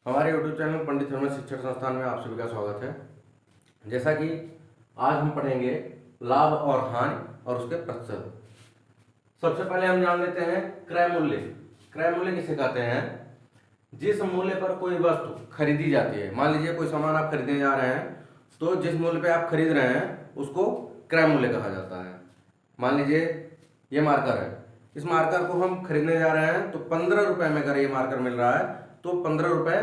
हमारे YouTube channel पंडित हरमन शिक्षण संस्थान में आप सभी का स्वागत है। जैसा कि आज हम पढ़ेंगे लाभ और हानि और उसके प्रतिशत। सबसे पहले हम जान लेते हैं क्रय मूल्य। क्रय मूल्य किसे कहते हैं? जिस मूल्य पर कोई वस्तु खरीदी जाती है। मान लीजिए कोई सामान आप खरीदने जा रहे हैं, तो जिस मूल्य पे आप खरीद रहे हैं उसको क्रय मूल्य कहा जाता है। मान लीजिए ये मार्कर है, इस मार्कर को हम खरीदने जा रहे हैं, तो 15 रुपये में अगर ये मार्कर मिल रहा है तो 15 रुपये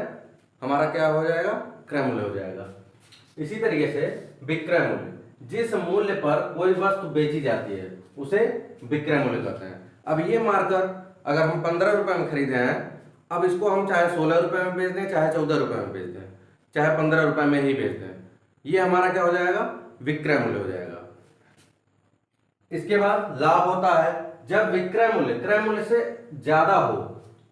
हमारा क्या हो जाएगा? क्रय मूल्य हो जाएगा। इसी तरीके से विक्रय मूल्य, जिस मूल्य पर कोई वस्तु बेची जाती है उसे विक्रय मूल्य कहते हैं। अब ये मार्कर अगर हम 15 रुपये में खरीदे हैं, अब इसको हम चाहे 16 रुपये में बेच दें, चाहे 14 रुपये में बेच दें, चाहे 15 रुपये में ही बेच दें, ये हमारा क्या हो जाएगा? विक्रय मूल्य हो जाएगा। इसके बाद लाभ होता है, जब विक्रय मूल्य क्रय मूल्य से ज्यादा हो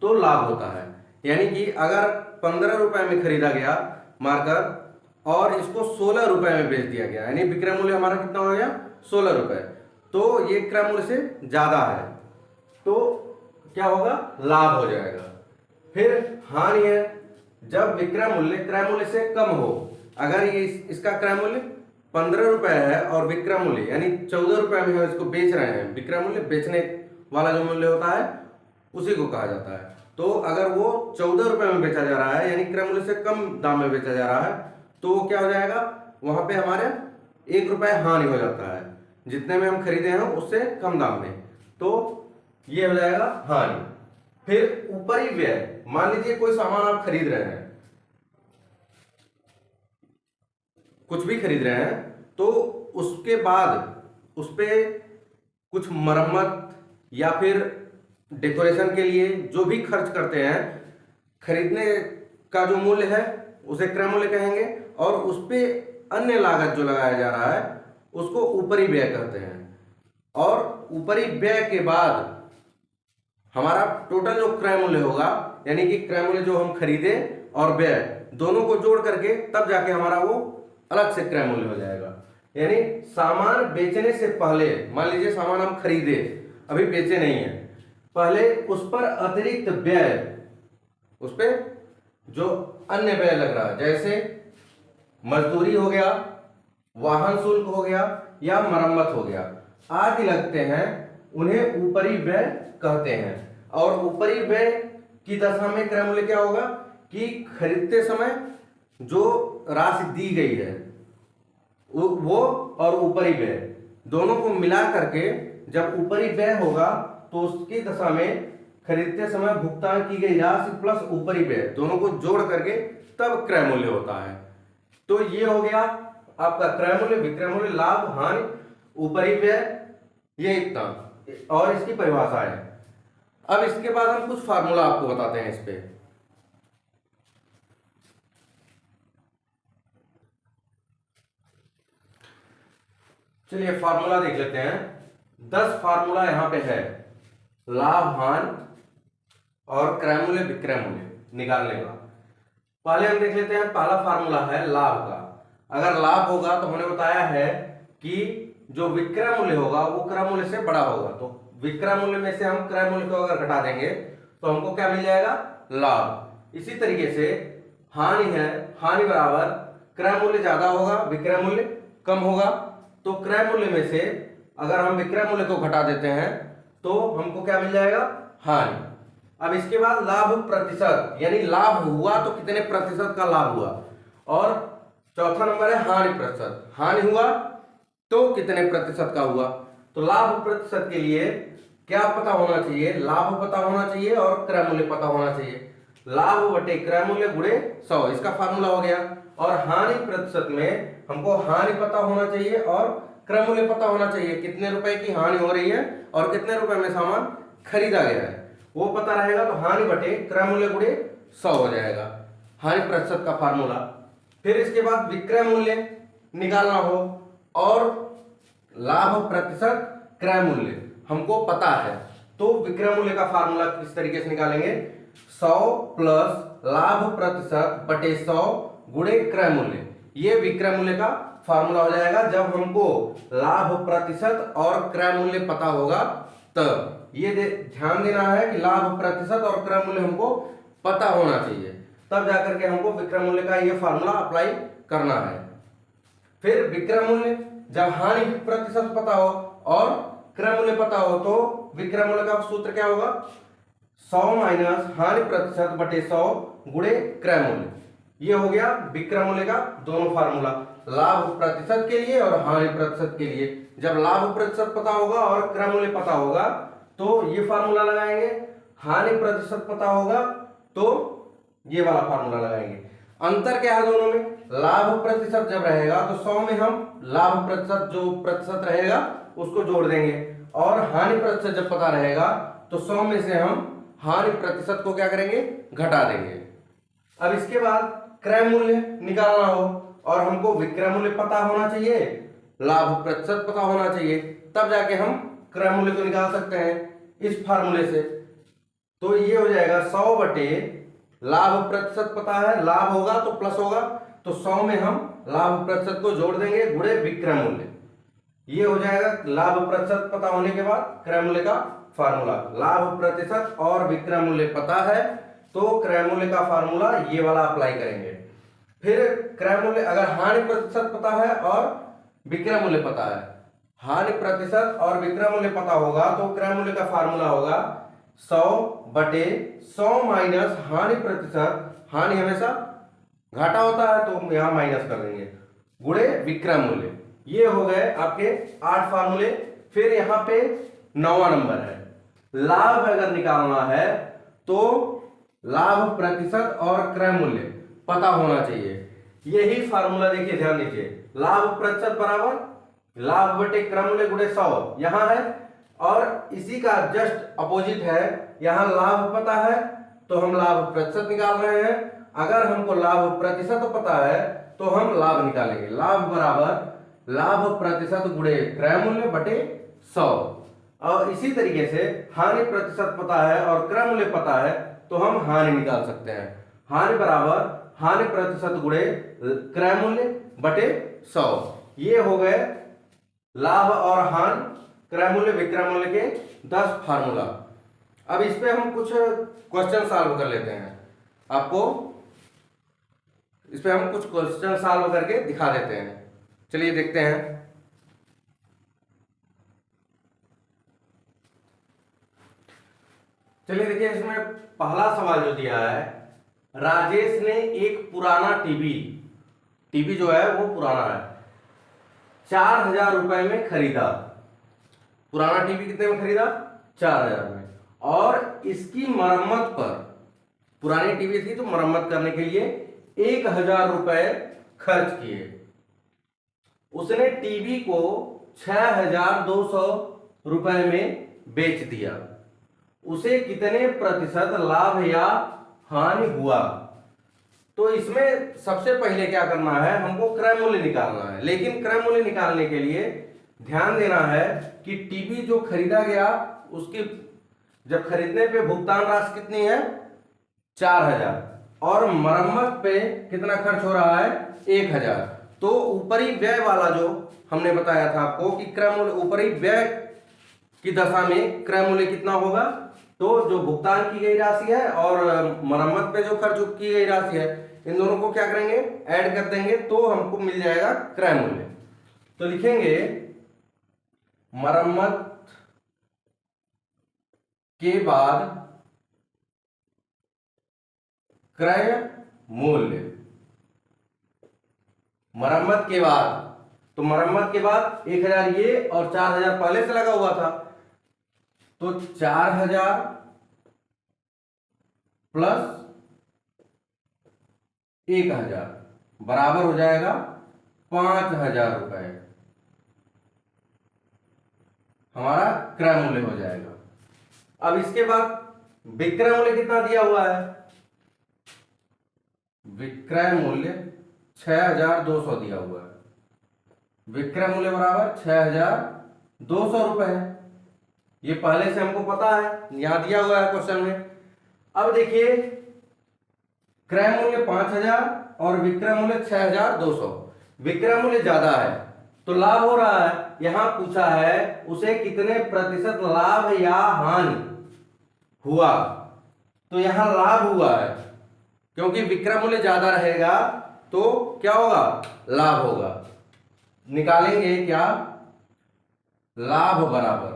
तो लाभ होता है। यानी कि अगर 15 रुपये में खरीदा गया मार्कर और इसको 16 रुपये में बेच दिया गया, यानी विक्रय मूल्य हमारा कितना हो गया? 16 रुपये, तो ये क्रय मूल्य से ज्यादा है, तो क्या होगा? लाभ हो जाएगा। फिर हानि है, जब विक्रय मूल्य क्रय मूल्य से कम हो। अगर ये इसका क्रय मूल्य 15 रुपये है और विक्रय मूल्य यानी 14 रुपये में हम इसको बेच रहे हैं, विक्रय मूल्य बेचने वाला जो मूल्य होता है उसी को कहा जाता है। तो अगर वो 14 रुपये में बेचा जा रहा है, यानी क्रय मूल्य से कम दाम में बेचा जा रहा है, तो वो क्या हो जाएगा? वहां पे हमारे 1 रुपये हानि हो जाता है, जितने में हम खरीदे हैं उससे कम दाम में, तो ये हो जाएगा हानि। फिर ऊपरी व्यय, मान लीजिए कोई सामान आप खरीद रहे हैं, कुछ भी खरीद रहे हैं, तो उसके बाद उस पे कुछ मरम्मत या फिर डेकोरेशन के लिए जो भी खर्च करते हैं, खरीदने का जो मूल्य है उसे क्रय मूल्य कहेंगे, और उस पे अन्य लागत जो लगाया जा रहा है उसको ऊपरी व्यय कहते हैं। और ऊपरी व्यय के बाद हमारा टोटल जो क्रय मूल्य होगा, यानी कि क्रय मूल्य जो हम खरीदे और व्यय दोनों को जोड़ करके तब जाके हमारा वो अलग से क्रय मूल्य हो जाएगा। यानी सामान बेचने से पहले, मान लीजिए सामान हम खरीदे, अभी बेचे नहीं है, पहले उस पर अतिरिक्त व्यय, उस पे जो अन्य व्यय लग रहा है, जैसे मजदूरी हो गया, वाहन शुल्क हो गया या मरम्मत हो गया आदि लगते हैं, उन्हें ऊपरी व्यय कहते हैं। और ऊपरी व्यय की दशा में क्रय मूल्य क्या होगा कि खरीदते समय जो राशि दी गई है वो और ऊपरी व्यय दोनों को मिला करके जब ऊपरी व्यय होगा तो उसकी दशा में खरीदते समय भुगतान की गई राशि प्लस ऊपरी व्यय दोनों को जोड़ करके तब क्रय मूल्य होता है। तो ये हो गया आपका क्रय मूल्य, विक्रय मूल्य, लाभ, हानि, ऊपरी व्यय, ये इतना और इसकी परिभाषा है। अब इसके बाद हम कुछ फार्मूला आपको बताते हैं इस पे। चलिए फार्मूला देख लेते हैं। 10 फार्मूला यहां पे है लाभ, हानि और क्रय मूल्य, विक्रय मूल्य निकालने का। पहले हम देख लेते हैं, पहला फार्मूला है लाभ का। अगर लाभ होगा तो हमने बताया है कि जो विक्रय मूल्य होगा वो क्रय मूल्य से बड़ा होगा, तो विक्रय मूल्य में से हम क्रय मूल्य को अगर घटा देंगे तो हमको क्या मिल जाएगा? लाभ। इसी तरीके से हानि है, हानि बराबर क्रय मूल्य ज्यादा होगा, विक्रय मूल्य कम होगा, तो क्रय मूल्य में से अगर हम विक्रय मूल्य को घटा देते हैं तो हमको क्या मिल जाएगा? हानि। अब इसके बाद लाभ प्रतिशत, यानी लाभ हुआ तो कितने प्रतिशत का लाभ हुआ, और चौथा नंबर है हानि प्रतिशत, हानि हुआ तो कितने प्रतिशत का हुआ। तो लाभ प्रतिशत के लिए क्या पता होना चाहिए? लाभ पता होना चाहिए और क्रय मूल्य पता होना चाहिए। लाभ बटे क्रय मूल्य गुणे 100, इसका फार्मूला हो गया। और हानि प्रतिशत में हमको हानि पता होना चाहिए और क्रय मूल्य पता होना चाहिए, कितने रुपए की हानि हो रही है और कितने रुपए में सामान खरीदा गया है वो पता रहेगा, तो हानि बटे क्रय मूल्य गुणे 100 हो जाएगा हानि प्रतिशत का फार्मूला। फिर इसके बाद विक्रय मूल्य निकालना हो और लाभ प्रतिशत क्रय मूल्य हमको पता है, तो विक्रय मूल्य का फार्मूला किस तरीके से निकालेंगे? 100 प्लस लाभ प्रतिशत बटे 100 गुणे क्रय मूल्य, ये विक्रय मूल्य का फार्मूला हो जाएगा। जब हमको लाभ प्रतिशत और क्रय मूल्य पता होगा तब ये ध्यान देना है कि लाभ प्रतिशत और क्रय मूल्य हमको पता होना चाहिए। तब जाकर के हमको विक्रय मूल्य का ये फार्मूला अप्लाई करना है। फिर विक्रय मूल्य जब हानि प्रतिशत पता हो और क्रय मूल्य पता हो तो विक्रय मूल्य का सूत्र क्या होगा, 100 माइनस हानि प्रतिशत बटे 100 गुणे क्रय मूल्य। ये हो गया विक्रय मूल्य का दोनों फार्मूला, लाभ प्रतिशत के लिए और हानि प्रतिशत के लिए। जब लाभ प्रतिशत पता होगा और क्रय मूल्य पता होगा तो ये फार्मूला लगाएंगे, हानि प्रतिशत पता होगा तो ये वाला फार्मूला लगाएंगे। अंतर क्या है दोनों में, लाभ प्रतिशत जब रहेगा तो 100 में हम लाभ प्रतिशत जो प्रतिशत रहेगा उसको जोड़ देंगे, और हानि प्रतिशत जब पता रहेगा तो 100 में से हम हानि प्रतिशत को क्या करेंगे, घटा देंगे। अब इसके बाद क्रय मूल्य निकालना हो और हमको विक्रय मूल्य पता होना चाहिए, लाभ प्रतिशत पता होना चाहिए, तब जाके हम क्रय मूल्य को निकाल सकते हैं इस फार्मूले से। तो ये हो जाएगा 100 बटे लाभ प्रतिशत पता है, लाभ होगा तो प्लस होगा, तो 100 में हम लाभ प्रतिशत को जोड़ देंगे गुणे विक्रय मूल्य। ये हो जाएगा लाभ प्रतिशत पता होने के बाद क्रय मूल्य का फार्मूला। लाभ प्रतिशत और विक्रय मूल्य पता है तो क्रय मूल्य का फार्मूला ये वाला अप्लाई करेंगे। फिर क्रय मूल्य अगर हानि प्रतिशत पता है और विक्रय मूल्य पता है, हानि प्रतिशत और विक्रय मूल्य पता होगा तो क्रय मूल्य का फार्मूला होगा 100 बटे 100 माइनस हानि प्रतिशत, हानि हमेशा घाटा होता है तो यहां माइनस कर देंगे, गुणे विक्रय मूल्य। ये हो गए आपके 8 फार्मूले। फिर यहाँ पे 9वां नंबर है, लाभ अगर निकालना है तो लाभ प्रतिशत और क्रय मूल्य पता होना चाहिए। यही फार्मूला देखिए, ध्यान दीजिए, लाभ प्रतिशत बराबर लाभ बटे क्रय मूल्य गुणे 100 यहां है, और इसी का जस्ट अपोजिट है, यहां लाभ पता है तो हम लाभ प्रतिशत निकाल रहे हैं। अगर हमको लाभ प्रतिशत पता है तो हम लाभ निकालेंगे, लाभ बराबर लाभ प्रतिशत गुणे क्रय मूल्य बटे 100। और इसी तरीके से हानि प्रतिशत पता है और क्रय मूल्य पता है तो हम हानि निकाल सकते हैं, हानि बराबर हानि प्रतिशत गुणे क्रय मूल्य बटे 100। ये हो गए लाभ और हानि, क्रय मूल्य, विक्रय मूल्य के 10 फार्मूला। अब इस पे हम कुछ क्वेश्चन सॉल्व कर लेते हैं, आपको इस पे हम कुछ क्वेश्चन सॉल्व करके दिखा देते हैं। चलिए देखते हैं। चलिए देखिए, इसमें पहला सवाल जो दिया है, राजेश ने एक पुराना टीवी जो है वो पुराना है, 4000 रुपए में खरीदा। पुराना टीवी कितने में खरीदा, 4000 में, और इसकी मरम्मत पर, पुरानी टीवी थी तो मरम्मत करने के लिए 1000 रुपए खर्च किए। उसने टीवी को 6200 रुपए में बेच दिया, उसे कितने प्रतिशत लाभ या हानि हुआ। तो इसमें सबसे पहले क्या करना है, हमको क्रय मूल्य निकालना है। लेकिन क्रय मूल्य निकालने के लिए ध्यान देना है कि टीवी जो खरीदा गया उसकी जब खरीदने पे भुगतान राशि कितनी है, 4000, और मरम्मत पे कितना खर्च हो रहा है, 1000। तो ऊपरी व्यय वाला जो हमने बताया था आपको कि क्रय मूल्य ऊपरी व्यय की दशा में क्रय मूल्य कितना होगा, तो जो भुगतान की गई राशि है और मरम्मत पे जो खर्च की गई राशि है, इन दोनों को क्या करेंगे, ऐड कर देंगे तो हमको मिल जाएगा क्रय मूल्य। तो लिखेंगे मरम्मत के बाद क्रय मूल्य, मरम्मत के बाद, तो मरम्मत के बाद 1000 ये और 4000 पहले से लगा हुआ था, तो 4000 प्लस 1000 बराबर हो जाएगा 5000 रुपए, हमारा क्रय मूल्य हो जाएगा। अब इसके बाद विक्रय मूल्य कितना दिया हुआ है, विक्रय मूल्य 6200 दिया हुआ है, विक्रय मूल्य बराबर 6200 रुपए है। ये पहले से हमको पता है, यहां दिया हुआ है क्वेश्चन में। अब देखिए, क्रय मूल्य 5000 और विक्रय मूल्य 6200, विक्रय मूल्य ज्यादा है तो लाभ हो रहा है। यहां पूछा है उसे कितने प्रतिशत लाभ या हानि हुआ, तो यहां लाभ हुआ है क्योंकि विक्रय मूल्य ज्यादा रहेगा तो क्या होगा, लाभ होगा। निकालेंगे क्या, लाभ बराबर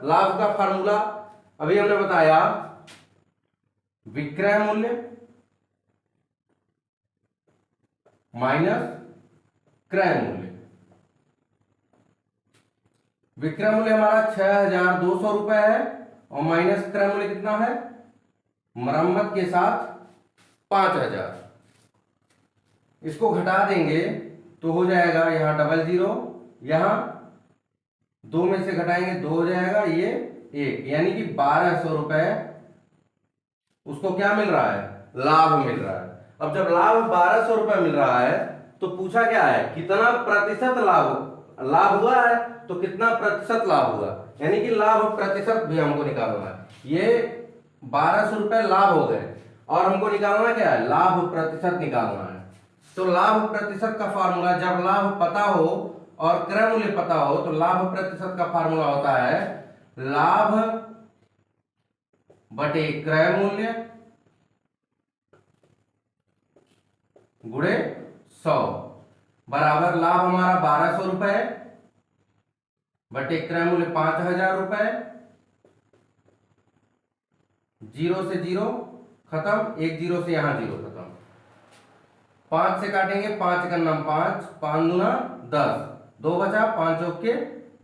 लाभ का फार्मूला अभी हमने बताया, विक्रय मूल्य माइनस क्रय मूल्य। विक्रय मूल्य हमारा 6200 रुपए है और माइनस क्रय मूल्य कितना है, मरम्मत के साथ 5000। इसको घटा देंगे तो हो जाएगा यहाँ 00, यहाँ 2 में से घटाएंगे 2 हो जाएगा, ये 1, यानी कि 1200 रुपए उसको क्या मिल रहा है, लाभ मिल रहा है। अब जब लाभ 1200 रुपए मिल रहा है तो पूछा क्या है, कितना प्रतिशत लाभ हुआ है, तो कितना प्रतिशत लाभ हुआ, यानी कि लाभ प्रतिशत भी हमको निकालना है। ये 1200 रुपए लाभ हो गए और हमको निकालना क्या है, लाभ प्रतिशत निकालना है। तो लाभ प्रतिशत का फार्मूला, जब लाभ पता हो और क्रय मूल्य पता हो तो लाभ प्रतिशत का फार्मूला होता है लाभ बटे क्रय मूल्य गुणे 100 बराबर लाभ हमारा 1200 रुपए बटे क्रय मूल्य 5000 रुपए, 0 से 0 खत्म, 1 0 से यहां 0 खत्म, 5 से काटेंगे, 5 का नाम 5, 5 दूना 10, 2 बचा, 5 चौक के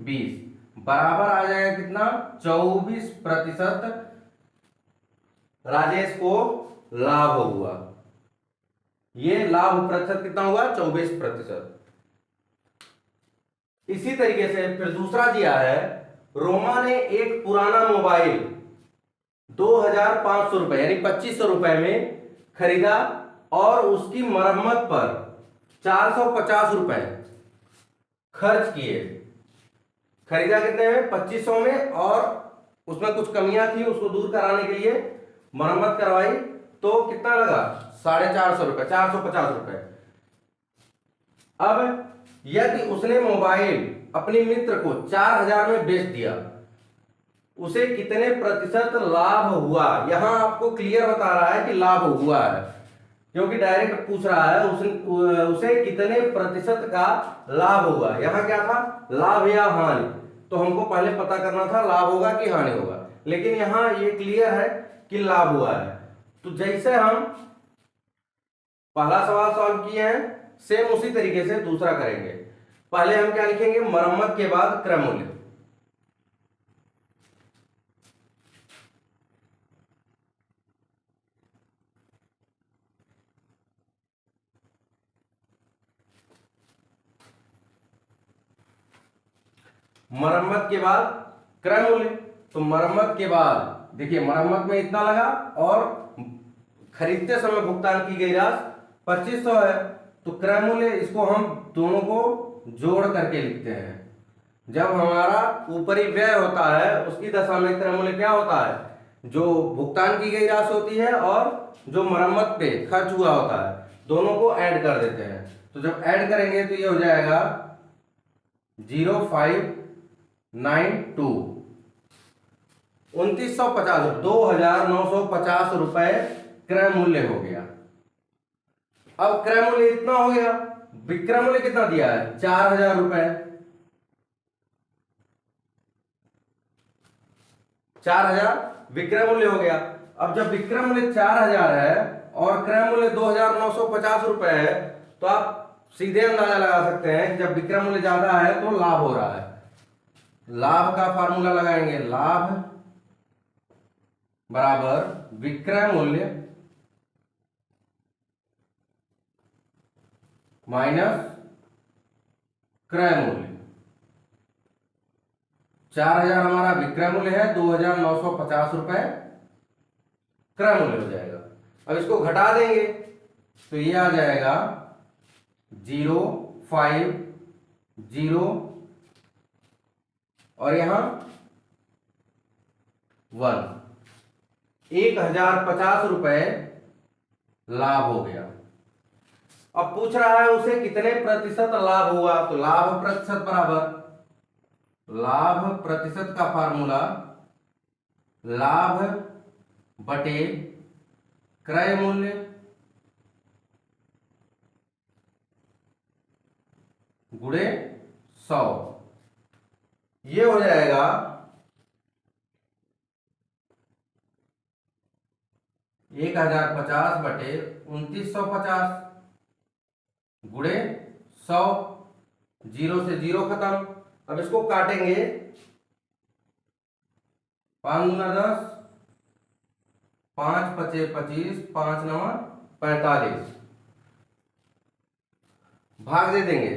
20 बराबर आ जाएगा कितना, 24% राजेश को लाभ हुआ। ये लाभ प्रतिशत कितना हुआ, 24%। इसी तरीके से फिर दूसरा दिया है, रोमा ने एक पुराना मोबाइल 2500 रुपए यानी 2500 रुपए में खरीदा और उसकी मरम्मत पर 450 रुपए खर्च किए। खरीदा कितने में, 2500 में, और उसमें कुछ कमियां थी, उसको दूर कराने के लिए मरम्मत करवाई तो कितना लगा, 450 रुपए, 450 रुपए। अब यदि उसने मोबाइल अपने मित्र को 4000 में बेच दिया, उसे कितने प्रतिशत लाभ हुआ। यहां आपको क्लियर बता रहा है कि लाभ हुआ है, क्योंकि डायरेक्ट पूछ रहा है उसे कितने प्रतिशत का लाभ हुआ। यहां क्या था, लाभ या हानि, तो हमको पहले पता करना था लाभ होगा कि हानि होगा, लेकिन यहां ये क्लियर है कि लाभ हुआ है। तो जैसे हम पहला सवाल सॉल्व किए हैं, सेम उसी तरीके से दूसरा करेंगे। पहले हम क्या लिखेंगे, मरम्मत के बाद क्रय मूल्य। मरम्मत के बाद क्रय मूल्य, तो मरम्मत के बाद देखिए, मरम्मत में इतना लगा और खरीदते समय भुगतान की गई राशि 2500 है, तो क्रय मूल्य इसको हम दोनों को जोड़ करके लिखते हैं। जब हमारा ऊपरी व्यय होता है उसकी दशा में क्रय मूल्य क्या होता है, जो भुगतान की गई राशि होती है और जो मरम्मत पे खर्च हुआ होता है, दोनों को ऐड कर देते हैं। तो जब ऐड करेंगे तो ये हो जाएगा 0592 2950, 2950 रुपए क्रय मूल्य हो गया। अब क्रय मूल्य इतना हो गया, विक्रय मूल्य कितना दिया है, 4000 रुपए। 4000 विक्रय मूल्य हो गया। अब जब विक्रय मूल्य 4000 है और क्रय मूल्य 2950 रुपए है, तो आप सीधे अंदाजा लगा सकते हैं कि जब विक्रय मूल्य ज्यादा है तो लाभ हो रहा है। लाभ का फार्मूला लगाएंगे, लाभ बराबर विक्रय मूल्य माइनस क्रय मूल्य। 4000 हमारा विक्रय मूल्य है, 2950 रुपए क्रय मूल्य हो जाएगा। अब इसको घटा देंगे तो ये आ जाएगा 050 और यहां 1, 1050 रुपए लाभ हो गया। अब पूछ रहा है उसे कितने प्रतिशत लाभ हुआ, तो लाभ प्रतिशत बराबर लाभ प्रतिशत का फार्मूला लाभ बटे क्रय मूल्य गुणे 100, ये हो जाएगा 1050 बटे 2950 गुणे 100, 0 से 0 खत्म। अब इसको काटेंगे, 5 दूना 10, 5 पचे 25, 5 नवा 45, भाग दे देंगे।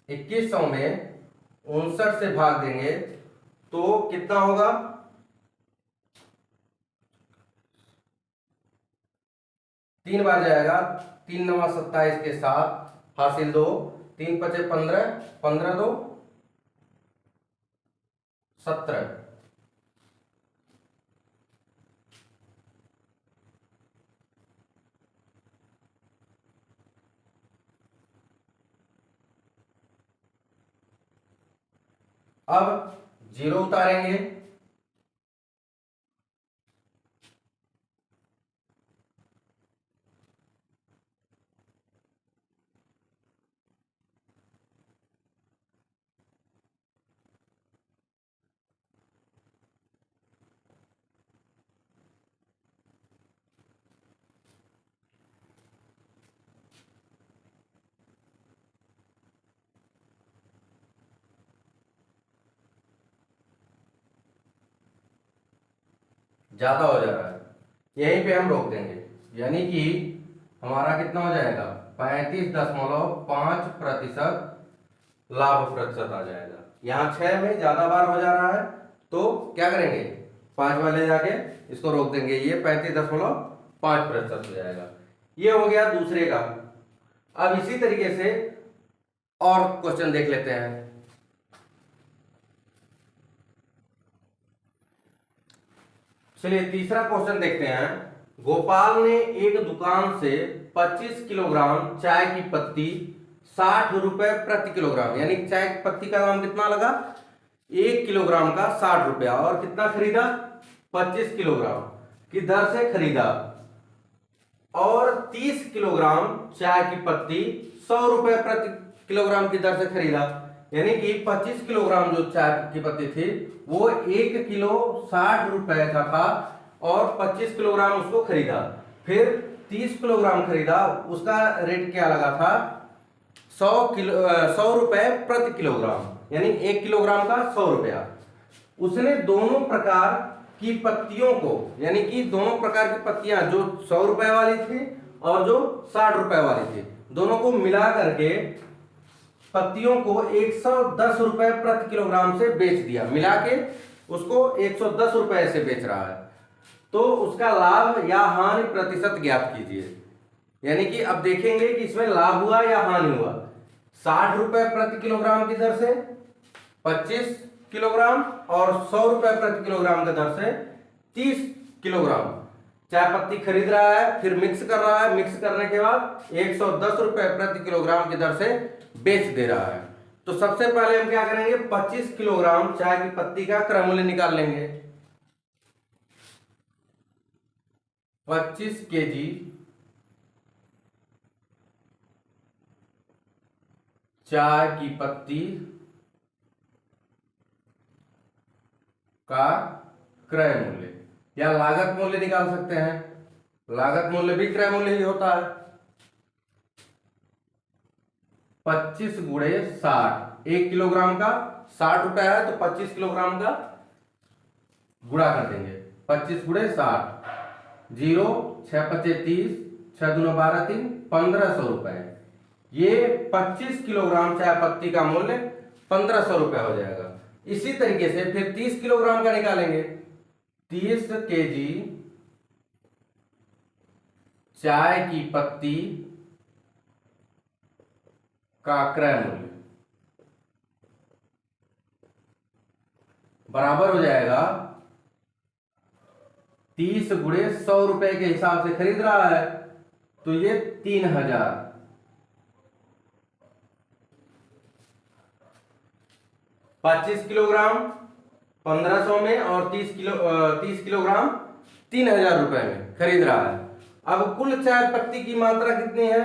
2100 में 59 से भाग देंगे तो कितना होगा? 3 बार जाएगा, 3 नवा 27 के साथ हासिल 2, 3 पचे 15, 15 2 17, अब 0 उतारेंगे, ज्यादा हो जा रहा है, यहीं पे हम रोक देंगे, यानी कि हमारा कितना हो जाएगा? 35.5% लाभ प्रतिशत आ जाएगा। यहाँ 6 में ज्यादा बार हो जा रहा है तो क्या करेंगे? 5 वाले जाके इसको रोक देंगे, ये 35.5% हो जाएगा। ये हो गया दूसरे का। अब इसी तरीके से और क्वेश्चन देख लेते हैं। चलिए तीसरा क्वेश्चन देखते हैं। गोपाल ने एक दुकान से 25 किलोग्राम चाय की पत्ती 60 रुपए प्रति किलोग्राम, यानी चाय की पत्ती का दाम कितना लगा? 1 किलोग्राम का 60 रुपया, और कितना खरीदा? 25 किलोग्राम की दर से खरीदा, और 30 किलोग्राम चाय की पत्ती 100 रुपए प्रति किलोग्राम की दर से खरीदा, यानी कि 25 किलोग्राम जो चाय की पत्ती थी वो 1 किलो 60 रुपए का था, और 25 किलोग्राम उसको खरीदा। फिर 30 किलोग्राम खरीदा, उसका रेट क्या लगा था? 100 रुपए प्रति किलोग्राम, यानी 1 किलोग्राम का 100 रुपया। उसने दोनों प्रकार की पत्तियों को, यानी कि दोनों प्रकार की पत्तियां जो 100 रुपए वाली थी और जो 60 रुपए वाली थी, दोनों को मिला करके पत्तियों को 110 रुपए प्रति किलोग्राम से बेच दिया, मिला के उसको 110 रुपए से बेच रहा है। तो उसका लाभ या हानि प्रतिशत ज्ञात कीजिए। यानी कि अब देखेंगे कि इसमें लाभ हुआ या हानि हुआ। 60 रुपए प्रति किलोग्राम की दर से 25 किलोग्राम और 100 रुपए प्रति किलोग्राम की दर से 30 किलोग्राम चाय पत्ती खरीद रहा है, फिर मिक्स कर रहा है, मिक्स करने के बाद 110 रुपए प्रति किलोग्राम की दर से बेच दे रहा है। तो सबसे पहले हम क्या करेंगे? 25 किलोग्राम चाय की पत्ती का क्रय मूल्य निकाल लेंगे। 25 केजी चाय की पत्ती का क्रय मूल्य या लागत मूल्य निकाल सकते हैं। लागत मूल्य भी क्रय मूल्य ही होता है। 25 गुणे 60, 1 किलोग्राम का 60 रुपया है तो 25 किलोग्राम का गुणा कर देंगे। 25 गुणे 60, 0 6 पचे 30, 6 दूना 12 3, 1500 रुपए। ये 25 किलोग्राम चाय पत्ती का मूल्य 1500 रुपया हो जाएगा। इसी तरीके से फिर 30 किलोग्राम का निकालेंगे। 30 केजी चाय की पत्ती का क्रय मूल्य बराबर हो जाएगा 30 गुणे 100 रुपए के हिसाब से खरीद रहा है तो ये 3000। 25 किलोग्राम 1500 में और 30 किलोग्राम 3000 रुपए में खरीद रहा है। अब कुल चाय पत्ती की मात्रा कितनी है?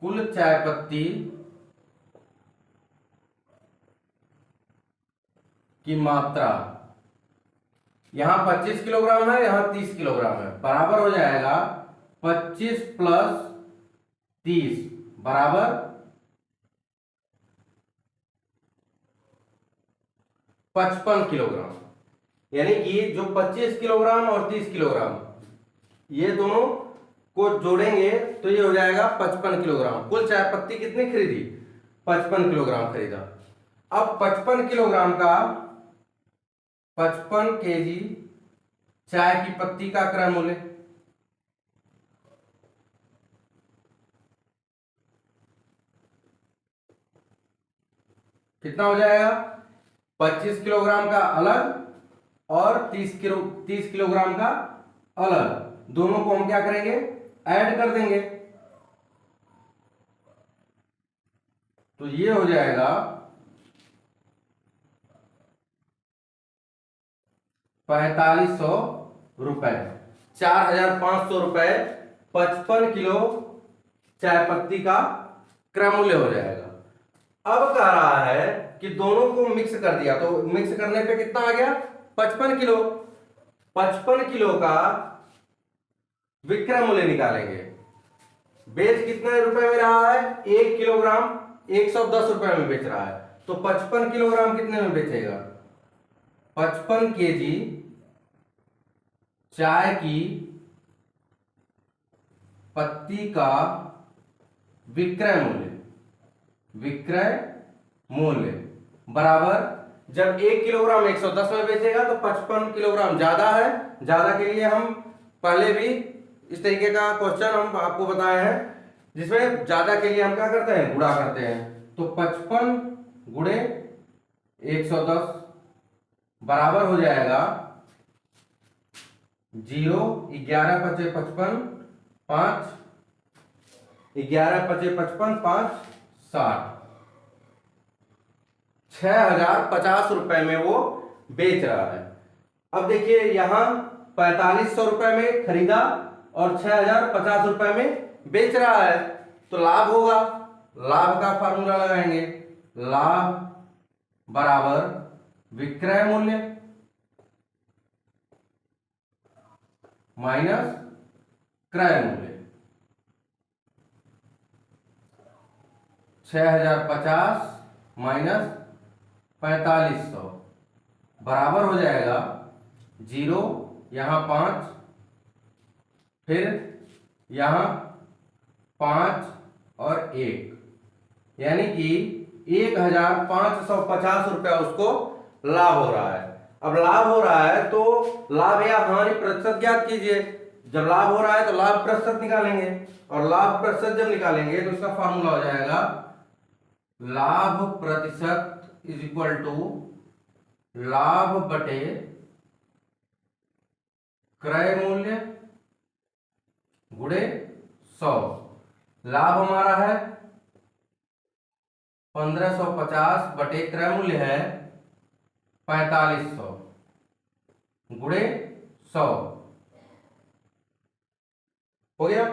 कुल चाय पत्ती की मात्रा, यहां 25 किलोग्राम है, यहां 30 किलोग्राम है, बराबर हो जाएगा 25 प्लस 30 बराबर 55 किलोग्राम। यानी कि जो 25 किलोग्राम और 30 किलोग्राम ये दोनों को जोड़ेंगे तो ये हो जाएगा 55 किलोग्राम। कुल चाय पत्ती कितनी खरीदी? 55 किलोग्राम खरीदा। अब 55 किलोग्राम का 55 केजी चाय की पत्ती का क्रय मूल्य कितना हो जाएगा? 25 किलोग्राम का अलग और 30 किलोग्राम का अलग, दोनों को हम क्या करेंगे? ऐड कर देंगे। तो ये हो जाएगा 4500 रुपए, 4500 रुपए 55 किलो चाय पत्ती का क्रय मूल्य हो जाएगा। अब कह रहा है कि दोनों को मिक्स कर दिया, तो मिक्स करने पे कितना आ गया? 55 किलो। 55 किलो का विक्रय मूल्य निकालेंगे। बेच कितने रुपए में रहा है? 1 किलोग्राम 110 रुपए में बेच रहा है, तो 55 किलोग्राम कितने में बेचेगा? 55 केजी चाय की पत्ती का विक्रय मूल्य बराबर, जब 1 किलोग्राम 110 में बेचेगा तो 55 किलोग्राम ज्यादा है, ज्यादा के लिए हम पहले भी इस तरीके का क्वेश्चन हम आपको बताए हैं जिसमें ज्यादा के लिए हम क्या करते हैं? गुणा करते हैं। तो 55 गुणे 110 बराबर हो जाएगा 0, 11 पचे 55, 5, 11 पचे 55, 5, 60, 6050 रुपए में वो बेच रहा है। अब देखिए यहां 4500 रुपए में खरीदा और 6050 रुपए में बेच रहा है, तो लाभ होगा। लाभ का फार्मूला लगाएंगे, लाभ बराबर विक्रय मूल्य माइनस क्रय मूल्य। 6050 माइनस 4500 बराबर हो जाएगा 0, यहां 5, फिर यहां 5 और 1, यानी कि 1550 रुपया उसको लाभ हो रहा है। अब लाभ हो रहा है तो लाभ या हानि प्रतिशत ज्ञात कीजिए। जब लाभ हो रहा है तो लाभ प्रतिशत निकालेंगे, और लाभ प्रतिशत जब निकालेंगे तो इसका फार्मूला हो जाएगा लाभ प्रतिशत इज इक्वल टू लाभ बटे क्रय मूल्य गुणे 100। लाभ हमारा है 1550 बटे क्रय मूल्य है 4500 गुणे 100 हो गया।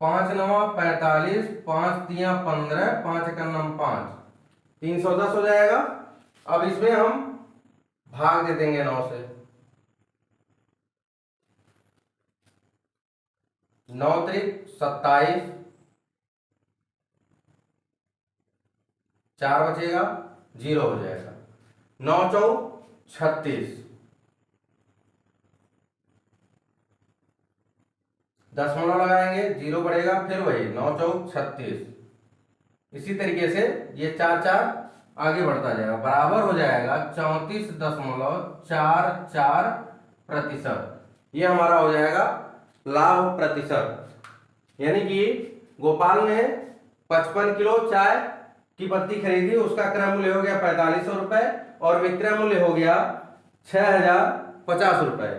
5 9 45, 5 3 15, 5 1 5, 310 हो जाएगा। अब इसमें हम भाग दे देंगे 9 से, 9 त्रिक 27, 4 बचेगा 0 हो जाएगा। 9 चौक 36, दशमलव लगाएंगे 0 बढ़ेगा, फिर वही 9 चौक 36। इसी तरीके से ये 4 4 आगे बढ़ता जाएगा, बराबर हो जाएगा 34.44%। ये हमारा हो जाएगा लाभ प्रतिशत। यानी कि गोपाल ने 55 किलो चाय की पत्ती खरीदी, उसका क्रय मूल्य हो गया 4500 रुपए और विक्रय मूल्य हो गया 6050 रुपए।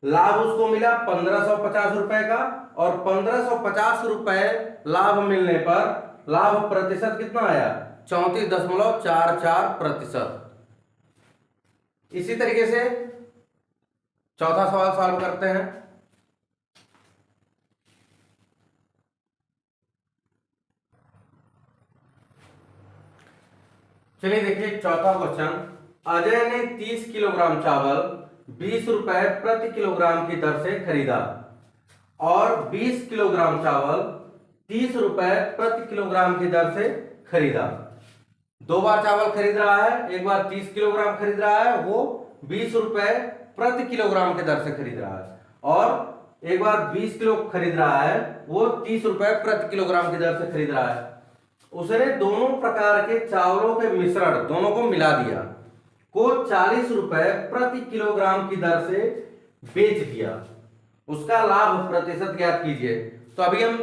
लाभ उसको मिला 1550 रुपए का, और 1550 रुपए लाभ मिलने पर लाभ प्रतिशत कितना आया, 34.44%। इसी तरीके से चौथा सवाल सॉल्व करते हैं। चलिए देखिए चौथा क्वेश्चन। अजय ने 30 किलोग्राम चावल 20 रुपए प्रति किलोग्राम की दर से खरीदा और 20 किलोग्राम चावल 30 रुपए प्रति किलोग्राम की दर से खरीदा। दो बार चावल खरीद रहा है, एक बार 30 किलोग्राम खरीद रहा है, वो 20 रुपए प्रति किलोग्राम की दर से खरीद रहा है, और एक बार 20 किलो खरीद रहा है, वो 30 रुपए प्रति किलोग्राम की दर से खरीद रहा है। उसने दोनों प्रकार के चावलों के मिश्रण दोनों को मिला दिया को 40 रुपए प्रति किलोग्राम की दर से बेच दिया। उसका लाभ प्रतिशत ज्ञात कीजिए। तो अभी हम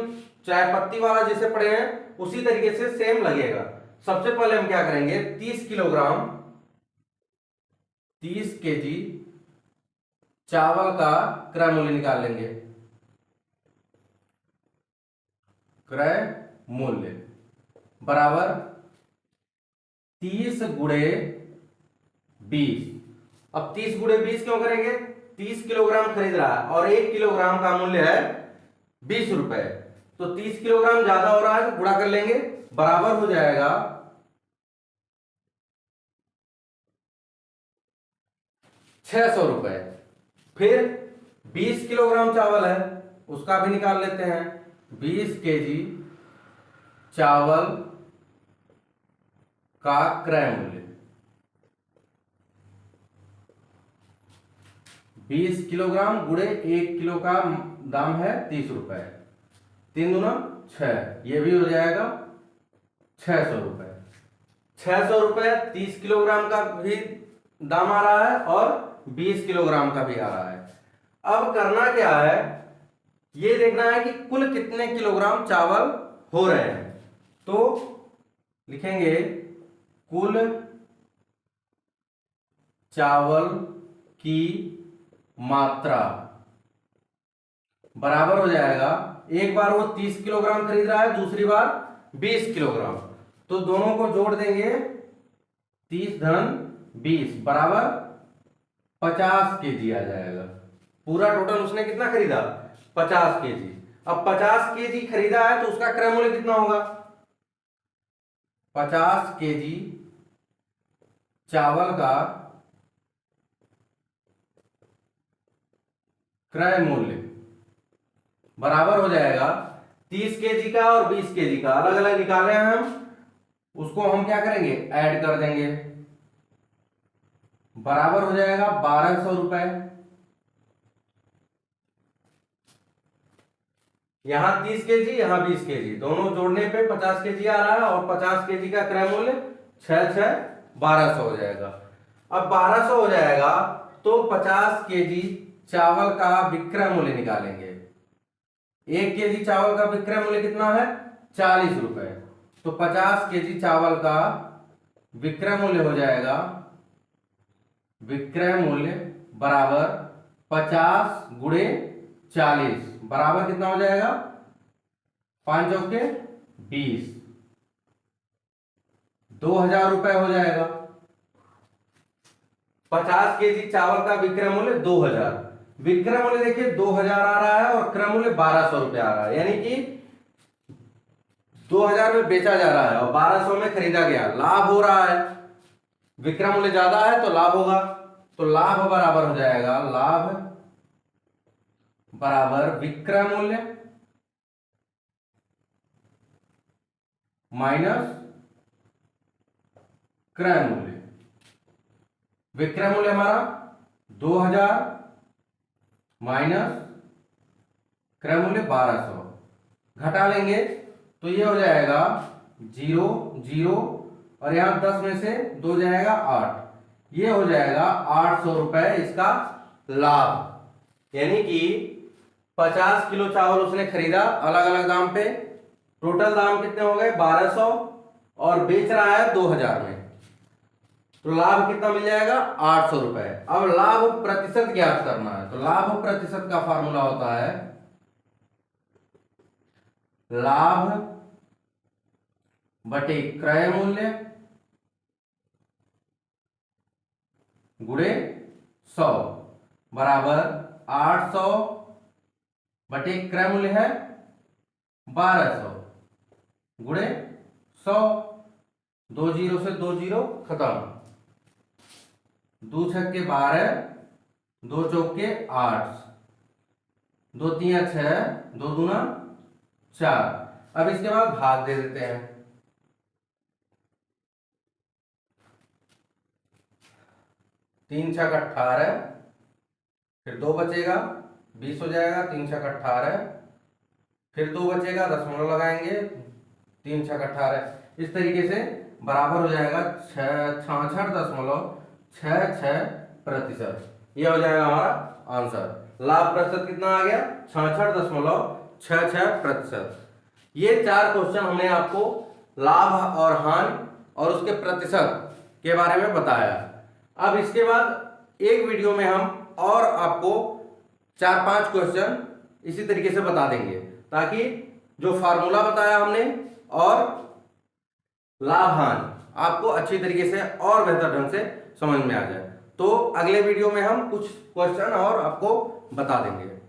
चाय पत्ती वाला जैसे पढ़े हैं उसी तरीके से सेम लगेगा। सबसे पहले हम क्या करेंगे, 30 किलोग्राम 30 केजी चावल का क्रय मूल्य निकाल लेंगे। क्रय मूल्य बराबर 30 गुणे 20। अब 30 गुणे 20 क्यों करेंगे, 30 किलोग्राम खरीद रहा है और 1 किलोग्राम का मूल्य है 20 रुपए, तो 30 किलोग्राम ज्यादा हो रहा है तो गुणा कर लेंगे, बराबर हो जाएगा 600 रुपए। फिर 20 किलोग्राम चावल है उसका भी निकाल लेते हैं। 20 केजी चावल का क्रय मूल्य 20 किलोग्राम गुणे 1 किलो का दाम है 30 रुपए, 3 दूना 6, ये भी हो जाएगा 600 रुपए। 600 रुपए 30 किलोग्राम का भी दाम आ रहा है और 20 किलोग्राम का भी आ रहा है। अब करना क्या है, ये देखना है कि कुल कितने किलोग्राम चावल हो रहे हैं। तो लिखेंगे कुल चावल की मात्रा बराबर हो जाएगा, एक बार वो 30 किलोग्राम खरीद रहा है, दूसरी बार 20 किलोग्राम, तो दोनों को जोड़ देंगे 30 धन 20 बराबर 50 केजी आ जाएगा। पूरा टोटल उसने कितना खरीदा, 50 केजी। अब 50 केजी खरीदा है तो उसका क्रय मूल्य कितना होगा, 50 केजी चावल का क्रय मूल्य बराबर हो जाएगा 30 केजी का और 20 केजी का अलग अलग निकाले हैं हम, उसको हम क्या करेंगे, ऐड कर देंगे, बराबर हो जाएगा 1200 रुपए। यहां 30 केजी यहां 20 केजी, दोनों जोड़ने पे 50 केजी आ रहा है और 50 केजी का क्रय मूल्य 1200 हो जाएगा। अब 1200 हो जाएगा तो 50 केजी चावल का विक्रय मूल्य निकालेंगे। 1 केजी चावल का विक्रय मूल्य कितना है, 40 रुपए, तो 50 केजी चावल का विक्रय मूल्य हो जाएगा, विक्रय मूल्य बराबर 50 गुणे 40 बराबर कितना हो जाएगा, 5 चौके 20, 2000 रुपए हो जाएगा। 50 केजी चावल का विक्रय मूल्य 2000, विक्रय मूल्य देखिए 2000 आ रहा है और क्रय मूल्य 1200 रुपए आ रहा है, यानी कि 2000 में बेचा जा रहा है और 1200 में खरीदा गया, लाभ हो रहा है। विक्रय मूल्य ज्यादा है तो लाभ होगा, तो लाभ बराबर हो जाएगा, लाभ बराबर विक्रय मूल्य माइनस क्रय मूल्य। विक्रय मूल्य हमारा 2000 माइनस क्रय मूल्य 1200, घटा लेंगे तो ये हो जाएगा 0 0 और यहां 10 में से 2 जाएगा 8, ये हो जाएगा 800 रुपए इसका लाभ। यानी कि 50 किलो चावल उसने खरीदा अलग अलग दाम पे, टोटल दाम कितने हो गए 1200 और बेच रहा है 2000 में, तो लाभ कितना मिल जाएगा 800 रुपए। अब लाभ प्रतिशत ज्ञात करना है, तो लाभ प्रतिशत का फार्मूला होता है लाभ बटे क्रय मूल्य गुणे 100 बराबर 800 बटे क्रय मूल्य है 1200 गुणे 100। 2 जीरो से 2 जीरो खत्म, 2 छक्के 12, 2 चौके 8, 2 तिया 6, 2 दूना 4। अब इसके बाद भाग दे देते हैं। 3 छक 18, फिर 2 बचेगा 20 हो जाएगा, 3 छक 18, फिर 2 बचेगा, दशमलव लगाएंगे, 3 छक 18, इस तरीके से बराबर हो जाएगा 66.66%। यह हो जाएगा हमारा आंसर। लाभ प्रतिशत कितना आ गया? 66.66%। ये 4 क्वेश्चन हमने आपको लाभ और हानि और उसके प्रतिशत के बारे में बताया। अब इसके बाद एक वीडियो में हम और आपको 4-5 क्वेश्चन इसी तरीके से बता देंगे, ताकि जो फार्मूला बताया हमने और लाभ हानि आपको अच्छी तरीके से और बेहतर ढंग से समझ में आ जाए। तो अगले वीडियो में हम कुछ क्वेश्चन और आपको बता देंगे।